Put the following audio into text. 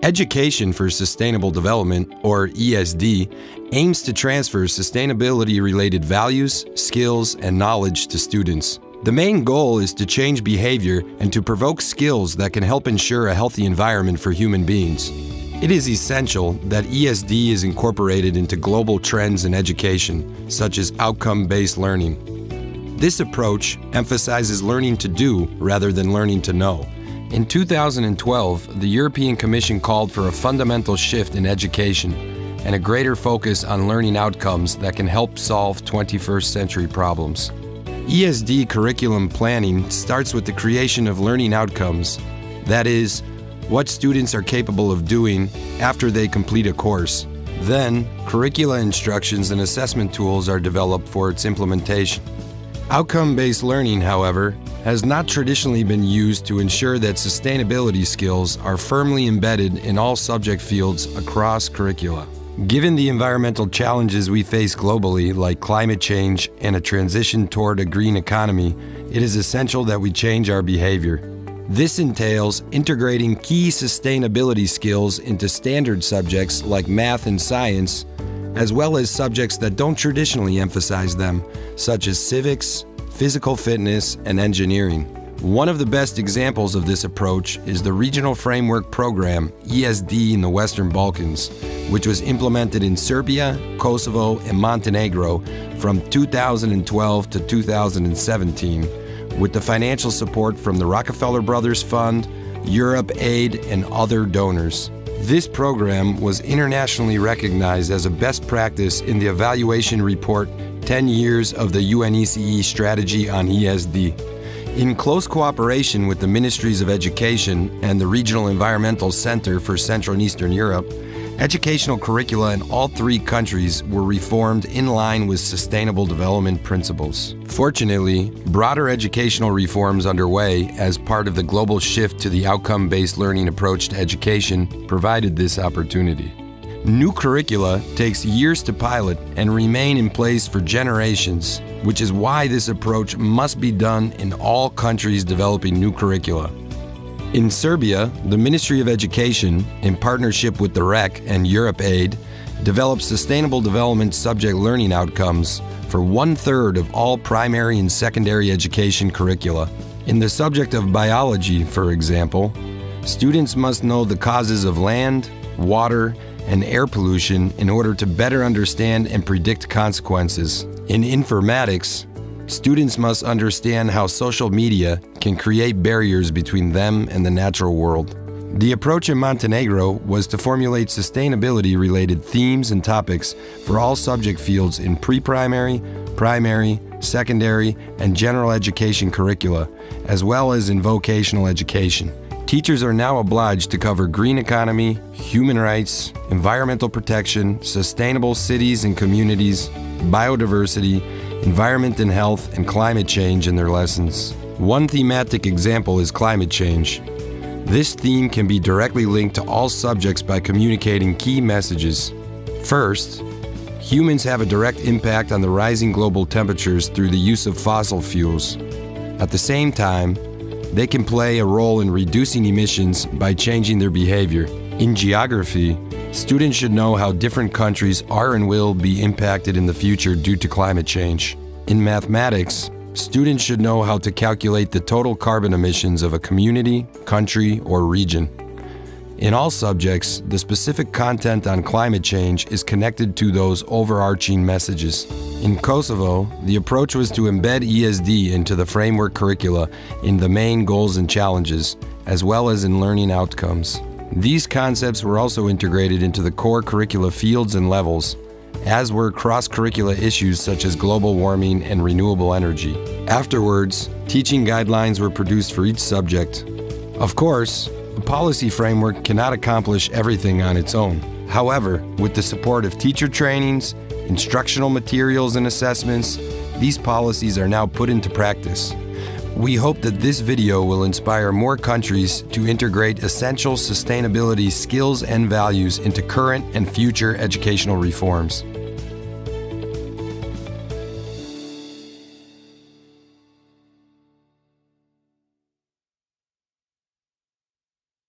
Education for Sustainable Development, or ESD, aims to transfer sustainability-related values, skills, and knowledge to students. The main goal is to change behavior and to provoke skills that can help ensure a healthy environment for human beings. It is essential that ESD is incorporated into global trends in education, such as outcome-based learning. This approach emphasizes learning to do rather than learning to know. In 2012, the European Commission called for a fundamental shift in education and a greater focus on learning outcomes that can help solve 21st century problems. ESD curriculum planning starts with the creation of learning outcomes, that is, what students are capable of doing after they complete a course. Then, curricula instructions and assessment tools are developed for its implementation. Outcome-based learning, however, has not traditionally been used to ensure that sustainability skills are firmly embedded in all subject fields across curricula. Given the environmental challenges we face globally, like climate change and a transition toward a green economy, it is essential that we change our behavior. This entails integrating key sustainability skills into standard subjects like math and science, as well as subjects that don't traditionally emphasize them, such as civics, physical fitness, and engineering. One of the best examples of this approach is the Regional Framework Program, ESD in the Western Balkans, which was implemented in Serbia, Kosovo, and Montenegro from 2012 to 2017, with the financial support from the Rockefeller Brothers Fund, Europe Aid, and other donors. This program was internationally recognized as a best practice in the evaluation report 10 Years of the UNECE Strategy on ESD. In close cooperation with the Ministries of Education and the Regional Environmental Center for Central and Eastern Europe, educational curricula in all three countries were reformed in line with sustainable development principles. Fortunately, broader educational reforms underway as part of the global shift to the outcome-based learning approach to education provided this opportunity. New curricula takes years to pilot and remain in place for generations, which is why this approach must be done in all countries developing new curricula. In Serbia, the Ministry of Education, in partnership with the REC and Europe Aid, developed sustainable development subject learning outcomes for 1/3 of all primary and secondary education curricula. In the subject of biology, for example, students must know the causes of land, water, and air pollution in order to better understand and predict consequences. In informatics, students must understand how social media can create barriers between them and the natural world. The approach in Montenegro was to formulate sustainability-related themes and topics for all subject fields in pre-primary, primary, secondary, and general education curricula, as well as in vocational education. Teachers are now obliged to cover green economy, human rights, environmental protection, sustainable cities and communities, biodiversity, environment and health, and climate change in their lessons. One thematic example is climate change. This theme can be directly linked to all subjects by communicating key messages. First, humans have a direct impact on the rising global temperatures through the use of fossil fuels. At the same time, they can play a role in reducing emissions by changing their behavior. In geography, students should know how different countries are and will be impacted in the future due to climate change. In mathematics, students should know how to calculate the total carbon emissions of a community, country, or region. In all subjects, the specific content on climate change is connected to those overarching messages. In Kosovo, the approach was to embed ESD into the framework curricula in the main goals and challenges, as well as in learning outcomes. These concepts were also integrated into the core curricula fields and levels, as were cross-curricula issues such as global warming and renewable energy. Afterwards, teaching guidelines were produced for each subject. Of course, a policy framework cannot accomplish everything on its own. However, with the support of teacher trainings, instructional materials, and assessments, these policies are now put into practice. We hope that this video will inspire more countries to integrate essential sustainability skills and values into current and future educational reforms.